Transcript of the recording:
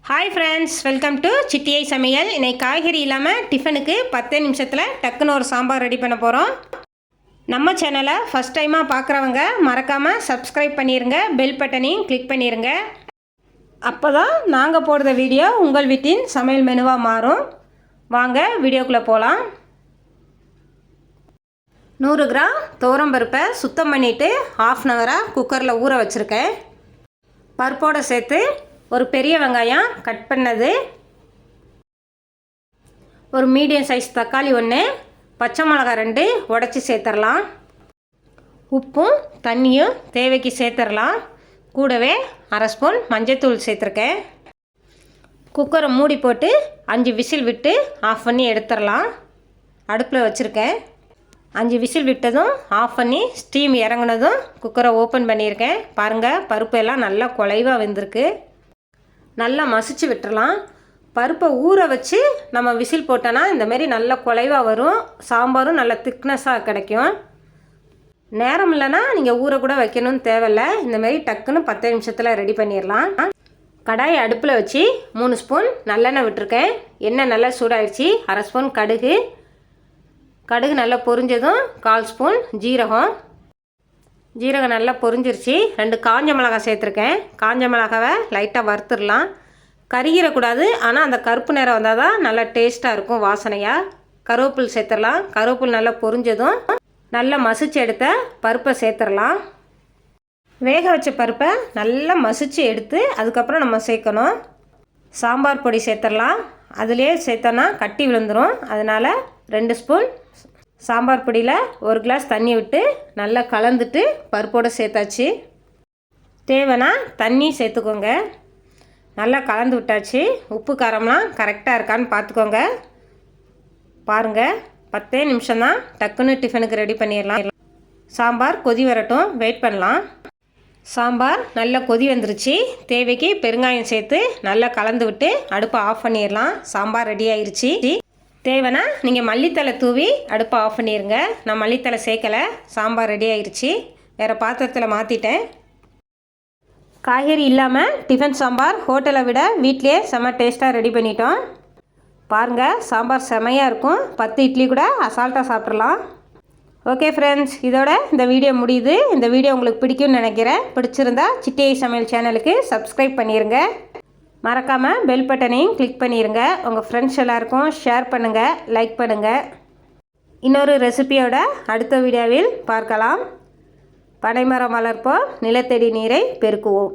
Hi friends, welcome to சிட்டியை சமையல். இன்னைக்கு காய்கறி இல்லாமல் டிஃபனுக்கு 10 நிமிஷத்தில் டக்குன்னு ஒரு சாம்பார் ரெடி பண்ண போகிறோம். நம்ம சேனலை ஃபஸ்ட் டைமாக பார்க்குறவங்க மறக்காமல் சப்ஸ்கிரைப் பண்ணிடுங்க, பெல் பட்டனையும் கிளிக் பண்ணிடுங்க. அப்போ தான் நாங்கள் போடுற வீடியோ உங்கள் வீட்டின் சமையல் மெனுவாக மாறும். வாங்க வீடியோக்குள்ளே போகலாம். 100 கிராம் துவரம்பருப்பை சுத்தம் பண்ணிவிட்டு ½ அன் ஹவராக குக்கரில் ஊற வச்சுருக்கேன். பருப்போடு சேர்த்து ஒரு பெரிய வெங்காயம் கட் பண்ணது, ஒரு மீடியம் சைஸ் தக்காளி 1, பச்சை மிளகாய் 2 உடச்சி சேர்த்துடலாம். உப்பும் தண்ணியும் தேவைக்கு சேர்த்துடலாம். கூடவே அரை ஸ்பூன் மஞ்சத்தூள் சேர்த்துருக்கேன். குக்கரை மூடி போட்டு 5 விசில் விட்டு ஆஃப் பண்ணி எடுத்துடலாம். அடுப்பில் வச்சுருக்கேன். 5 விசில் விட்டதும் ஆஃப் பண்ணி ஸ்டீம் இறங்குனதும் குக்கரை ஓப்பன் பண்ணியிருக்கேன். பாருங்கள், பருப்பு எல்லாம் நல்லா குலைவாக வெந்திருக்கு. நல்லா மசிச்சு விட்டுறலாம். பருப்பை ஊற வச்சு நம்ம விசில் போட்டோன்னா இந்தமாரி நல்லா குலைவாக வரும். சாம்பாரும் நல்லா திக்னஸாக கிடைக்கும். நேரம் இல்லைன்னா நீங்கள் ஊற கூட வைக்கணும்னு தேவையில்லை. இந்தமாரி டக்குன்னு 10 நிமிஷத்தில் ரெடி பண்ணிடலாம். கடாயை அடுப்பில் வச்சு 3 ஸ்பூன் நல்லெண்ணெய் விட்டுருக்கேன். எண்ணெய் நல்லா சூடாகிடுச்சு. அரை ஸ்பூன் கடுகு நல்லா பொரிஞ்சதும் 1/4 ஸ்பூன் ஜீரகம் நல்லா பொரிஞ்சிருச்சு. 2 காஞ்ச மிளகாய் சேர்த்துருக்கேன். காஞ்ச மிளகாவை லைட்டாக வறுத்துடலாம். கருகிடக்கூடாது, ஆனால் அந்த கருப்பு நிறம் வந்தால் தான் நல்லா டேஸ்ட்டாக இருக்கும், வாசனையாக. கருவேப்பில் சேர்த்துடலாம். கருவேப்பில் நல்லா பொரிஞ்சதும் நல்லா மசிச்சு எடுத்த பருப்பை சேர்த்துடலாம். வேக வச்ச பருப்பை நல்லா மசிச்சு எடுத்து அதுக்கப்புறம் நம்ம சேர்க்கணும். சாம்பார் பொடி சேர்த்துடலாம். அதிலே சேர்த்தோன்னா கட்டி விழுந்துடும். அதனால் 2 ஸ்பூன் சாம்பார் பொடியில் 1 கிளாஸ் தண்ணி விட்டு நல்லா கலந்துட்டு பருப்போடு சேர்த்தாச்சு. தேவைன்னா தண்ணி சேர்த்துக்கோங்க. நல்லா கலந்து விட்டாச்சு. உப்பு காரம்லாம் கரெக்டாக இருக்கான்னு பார்த்துக்கோங்க. பாருங்கள், 10 நிமிஷம்தான், டக்குன்னு டிஃபனுக்கு ரெடி பண்ணிடலாம். சாம்பார் கொதி வரட்டும், வெயிட் பண்ணலாம். சாம்பார் நல்லா கொதி வந்துருச்சு. தேவைக்கு பெருங்காயம் சேர்த்து நல்லா கலந்து விட்டு அடுப்பை ஆஃப் பண்ணிடலாம். சாம்பார் ரெடி ஆயிடுச்சு. தேவைன்னா நீங்கள் மல்லித்தலை தூவி அடுப்பை ஆஃப் பண்ணிடுங்க. நான் மல்லித்தலை சேர்க்கலை. சாம்பார் ரெடி ஆயிடுச்சு. வேறு பாத்திரத்தில் மாற்றிட்டேன். காய்கறி இல்லாமல் டிஃபன் சாம்பார் ஹோட்டலை விட வீட்டிலே செம்ம டேஸ்ட்டாக ரெடி பண்ணிட்டோம். பாருங்கள், சாம்பார் செமையாக இருக்கும். 10 இட்லி கூட அசால்ட்டாக சாப்பிட்றலாம். ஓகே ஃப்ரெண்ட்ஸ், இதோட இந்த வீடியோ முடியுது. இந்த வீடியோ உங்களுக்கு பிடிக்கும்னு நினைக்கிறேன். பிடிச்சிருந்தா சிட்டியை சமையல் சேனலுக்கு சப்ஸ்கிரைப் பண்ணிடுங்க. மறக்காமல் பெல் பட்டனையும் கிளிக் பண்ணிடுங்க. உங்கள் ஃப்ரெண்ட்ஸ் எல்லாருக்கும் ஷேர் பண்ணுங்கள், லைக் பண்ணுங்கள். இன்னொரு ரெசிபியோட அடுத்த வீடியோவில் பார்க்கலாம். பனைமரம் வளர்ப்போம், நிலத்தடி நீரை பெருக்குவோம்.